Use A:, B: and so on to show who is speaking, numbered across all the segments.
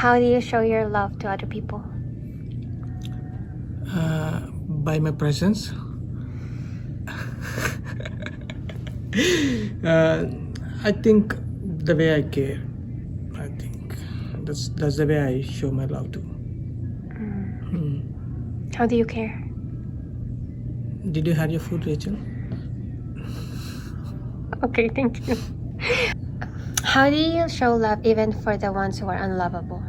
A: How do you show your love to other people?
B: By my presence. I think the way I care. I think that's the way I show my love to.
A: How do you care?
B: Did you have your food, Rachel?
A: Okay, thank you. How do you show love even for the ones who are unlovable?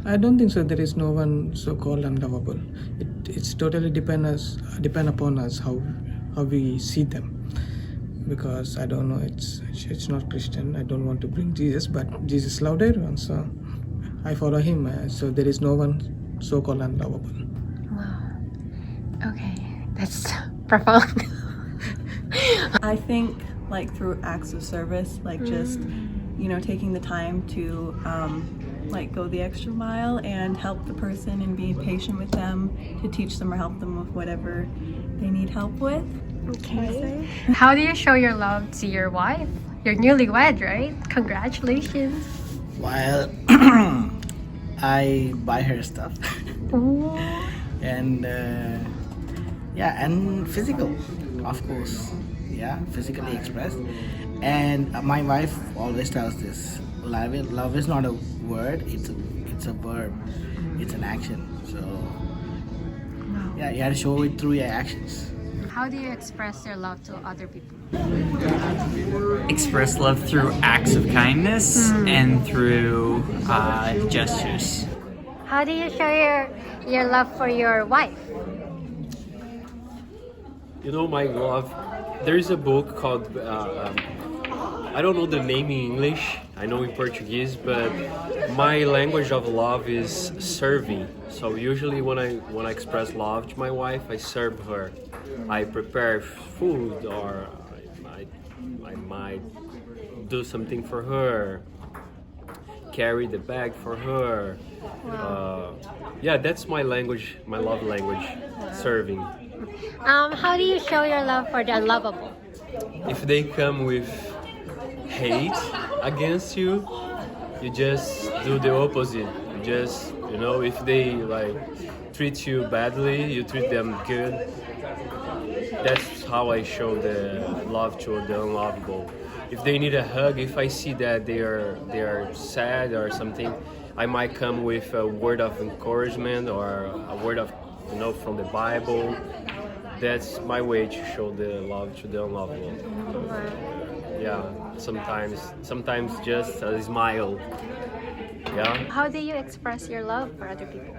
B: I don't think so. There is no one so-called unlovable. It's totally depend upon us how we see them. Because I don't know, it's not Christian. I don't want to bring Jesus, but Jesus loved everyone, so I follow him. So there is no one so-called unlovable.
A: Wow. Okay, that's profound.
C: I think like through acts of service, like just taking the time to like go the extra mile and help the person and be patient with them, to teach them or help them with whatever they need help with.
A: Okay. How do you show your love to your wife? You're newlywed, right? Congratulations.
D: While I buy her stuff
A: Ooh.
D: and and physical, of course, physically expressed. And my wife always tells this: love is not a word; it's a verb, it's an action. So you have to show it through your actions.
A: How do you express your love to other people?
E: Express love through acts of kindness and through gestures.
A: How do you show your love for your wife?
F: My love, there's a book called, I don't know the name in English, I know in Portuguese, but my language of love is serving. So usually when I express love to my wife, I serve her. I prepare food, or I might do something for her, carry the bag for her. That's my language, my love language, serving.
A: How do you show your love for the unlovable?
F: If they come with hate against you, you just do the opposite. You just, if they treat you badly, you treat them good. That's how I show the love to the unlovable. If they need a hug, if I see that they are sad or something, I might come with a word of encouragement or a word of from the Bible. That's my way to show the love to the unlovable. Sometimes just a smile.
A: How do you express your love for other people?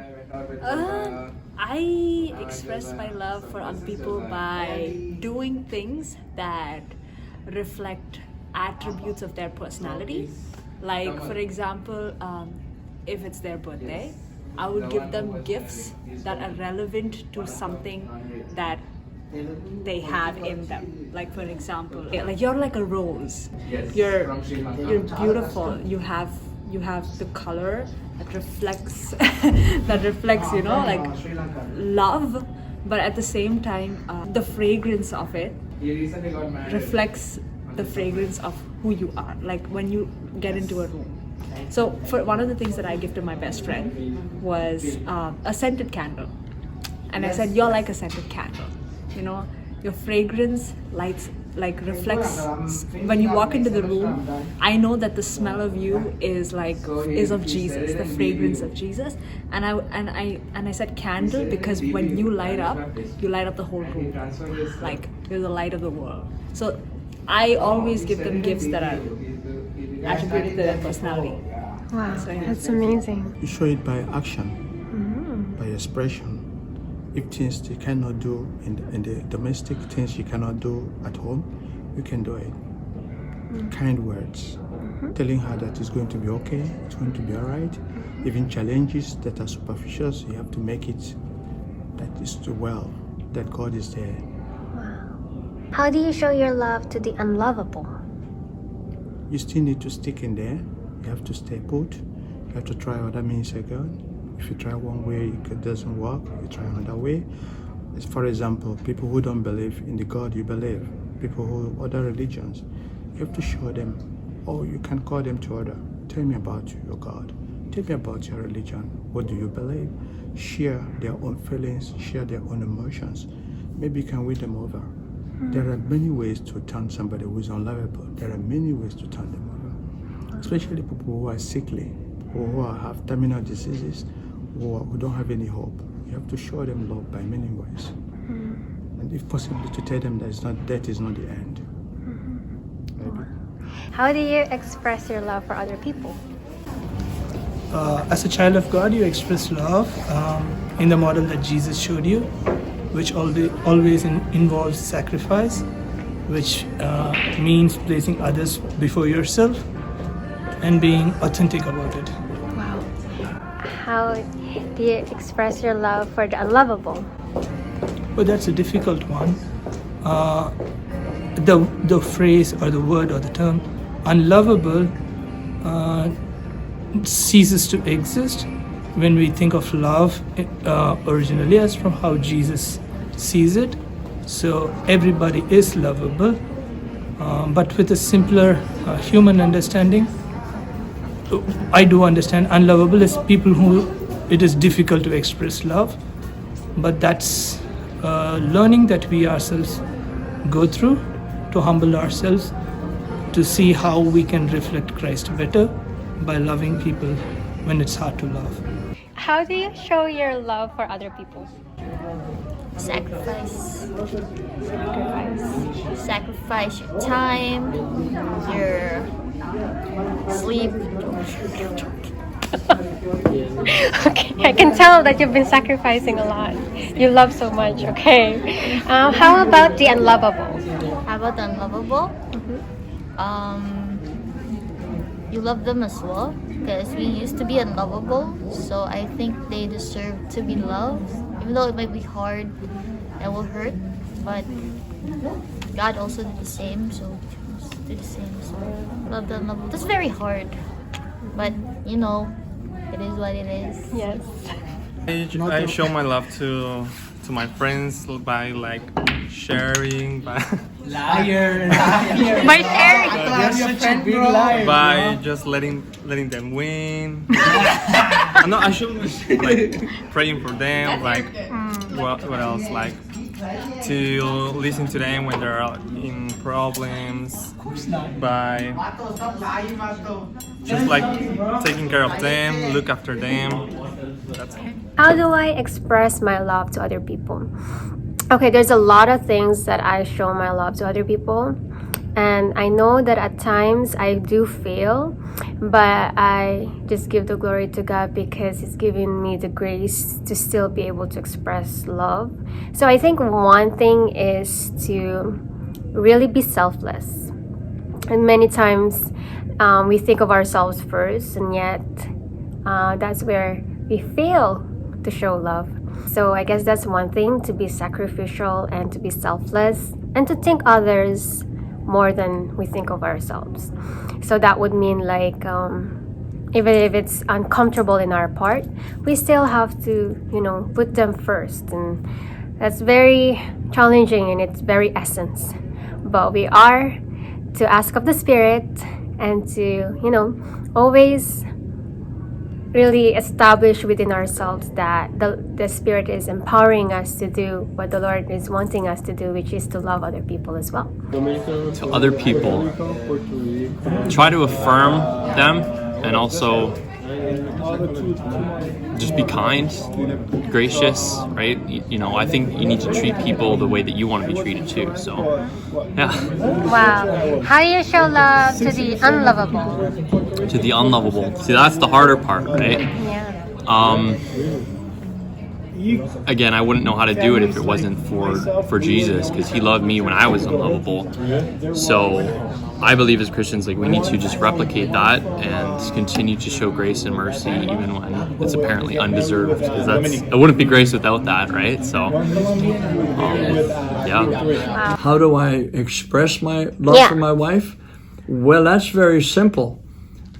G: I express my love for other people by doing things that reflect attributes of their personality. Like, for example, if it's their birthday, I would give them gifts that are relevant to something that they have in them. Like, for example, like you're like a rose. You're beautiful. You have the color that reflects love, but at the same time the fragrance of it reflects the fragrance of who you are, like when you get into a room. So for one of the things that I gifted my best friend was a scented candle, and I said, you're like a scented candle, your fragrance reflects when you walk into the room. I know that the smell of you is of Jesus, the fragrance of Jesus. And I said candle because when you light up the whole room, like you're the light of the world. So I always give them gifts that are attributed to their personality.
A: Wow, that's amazing.
H: You show it by action, by expression. If things you cannot do in the domestic, things you cannot do at home, you can do it. Kind words, telling her that it's going to be okay, it's going to be all right. Even challenges that are superficial, you have to make it that is well, that God is there.
A: Wow. How do you show your love to the unlovable?
H: You still need to stick in there. You have to stay put. You have to try other means again. If you try one way, it doesn't work, you try another way. As for example, people who don't believe in the God you believe, people who other religions, you have to show them, or you can call them to order. Tell me about your God. Tell me about your religion. What do you believe? Share their own feelings, share their own emotions. Maybe you can win them over. There are many ways to turn somebody who is unlovable. There are many ways to turn them over. Especially people who are sickly, or who have terminal diseases, who don't have any hope. You have to show them love by many ways. And if possible, to tell them that death is not the end. Maybe.
A: How do you express your love for other people?
I: As a child of God, you express love in the model that Jesus showed you, which always involves sacrifice, which means placing others before yourself and being authentic about it.
A: Wow. How do you express your love for the unlovable?
I: Well, that's a difficult one. The phrase or the word or the term unlovable ceases to exist when we think of love originally as from how Jesus sees it. So everybody is lovable, but with a simpler human understanding. I do understand unlovable is people who it is difficult to express love, but that's learning that we ourselves go through to humble ourselves to see how we can reflect Christ better by loving people when it's hard to love.
A: How do you show your love for other people?
J: Sacrifice. Sacrifice your time, your sleep.
A: Okay, I can tell that you've been sacrificing a lot. You love so much, okay. How about the unlovable?
J: How about the unlovable? You love them as well, because we used to be unlovable, so I think they deserve to be loved, even though it might be hard and will hurt, but God also did the same, so do the same. So love the unlovable. That's very hard, but you know, it is what it is.
A: Yes.
K: I show my love to my friends by like sharing, by
A: By sharing.
K: by just letting them win. No, I show like praying for them, like what else, like to listen to them when they're in problems, by just like taking care of them, look after them. That's it.
A: How do I express my love to other people? Okay, there's a lot of things that I show my love to other people, and I know that at times I do fail, but I just give the glory to God because He's giving me the grace to still be able to express love. So I think one thing is to really be selfless. And many times we think of ourselves first, and yet that's where we fail to show love. So I guess that's one thing, to be sacrificial and to be selfless and to think others more than we think of ourselves. So that would mean like even if it's uncomfortable in our part, we still have to, put them first, and that's very challenging in its very essence. But we are to ask of the Spirit and to, always really establish within ourselves that the Spirit is empowering us to do what the Lord is wanting us to do, which is to love other people as well.
F: To other people, try to affirm them, and also just be kind, gracious, right? I think you need to treat people the way that you want to be treated too. So, yeah.
A: Wow. How do you show love to the unlovable?
F: To the unlovable. See, that's the harder part, right?
A: Yeah.
F: Again, I wouldn't know how to do it if it wasn't for Jesus, because He loved me when I was unlovable. So I believe as Christians, like, we need to just replicate that and continue to show grace and mercy even when it's apparently undeserved, because it wouldn't be grace without that, right? So yeah.
L: How do I express my love for my wife? Well, that's very simple.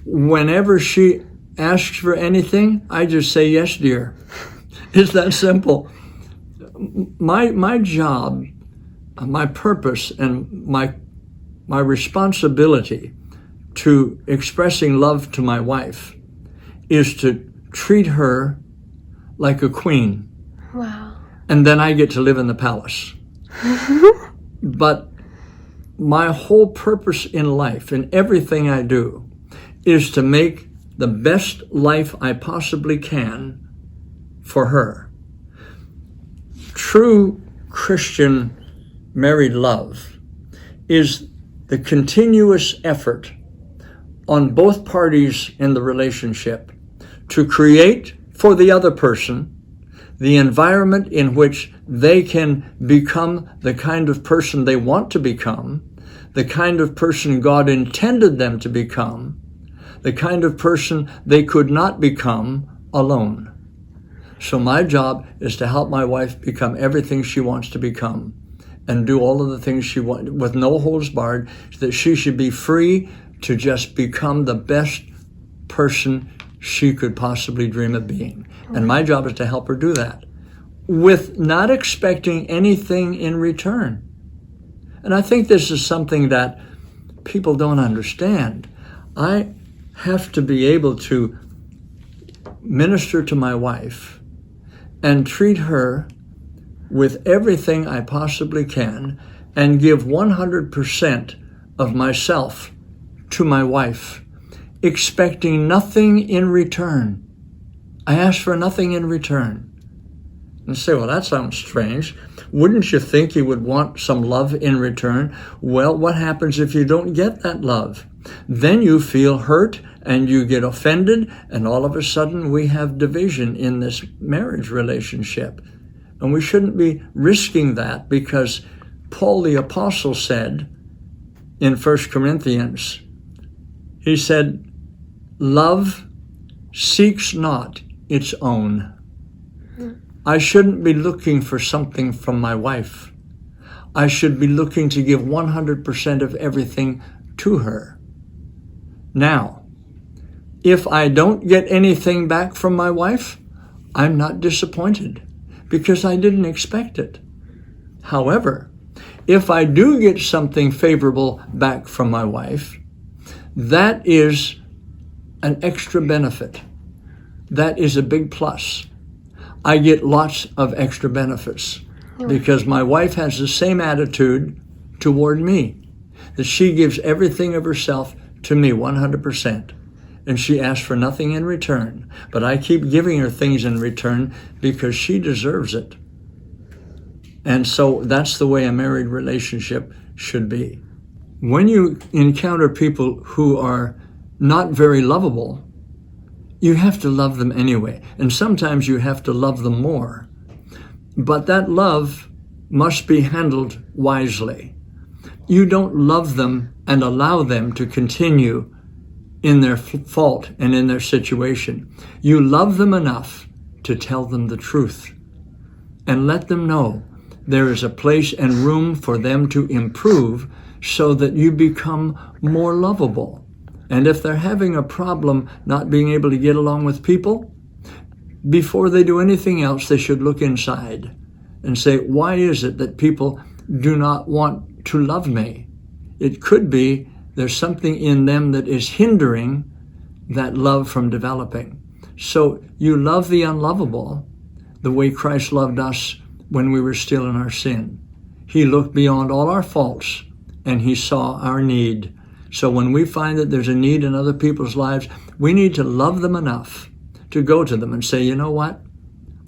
L: Whenever she asks for anything, I just say, yes, dear. It's that simple. My job, my purpose, and my responsibility to expressing love to my wife is to treat her like a queen.
A: Wow.
L: And then I get to live in the palace. But my whole purpose in life, in everything I do, is to make the best life I possibly can for her. True Christian married love is the continuous effort on both parties in the relationship to create for the other person the environment in which they can become the kind of person they want to become, the kind of person God intended them to become, the kind of person they could not become alone. So my job is to help my wife become everything she wants to become and do all of the things she wants with no holds barred, that she should be free to just become the best person she could possibly dream of being. And my job is to help her do that with not expecting anything in return. And I think this is something that people don't understand. I have to be able to minister to my wife and treat her with everything I possibly can and give 100% of myself to my wife, expecting nothing in return. I ask for nothing in return. And say, well, that sounds strange. Wouldn't you think you would want some love in return? Well, what happens if you don't get that love? Then you feel hurt and you get offended, and all of a sudden we have division in this marriage relationship. And we shouldn't be risking that, because Paul the Apostle said in 1 Corinthians, he said, love seeks not its own. I shouldn't be looking for something from my wife. I should be looking to give 100% of everything to her. Now, if I don't get anything back from my wife, I'm not disappointed, because I didn't expect it. However, if I do get something favorable back from my wife, that is an extra benefit. That is a big plus. I get lots of extra benefits because my wife has the same attitude toward me, that she gives everything of herself to me 100%, and she asks for nothing in return. But I keep giving her things in return because she deserves it. And so that's the way a married relationship should be. When you encounter people who are not very lovable, you have to love them anyway. And sometimes you have to love them more. But that love must be handled wisely. You don't love them and allow them to continue in their fault and in their situation. You love them enough to tell them the truth and let them know there is a place and room for them to improve so that you become more lovable. And if they're having a problem not being able to get along with people, before they do anything else, they should look inside and say, why is it that people do not want to love me? It could be there's something in them that is hindering that love from developing. So you love the unlovable the way Christ loved us when we were still in our sin. He looked beyond all our faults and he saw our need. So when we find that there's a need in other people's lives, we need to love them enough to go to them and say, you know what?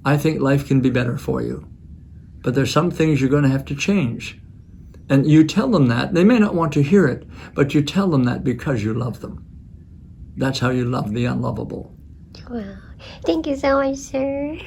L: I think life can be better for you. But there's some things you're going to have to change. And you tell them that. They may not want to hear it, but you tell them that because you love them. That's how you love the unlovable.
A: Wow. Thank you so much, sir.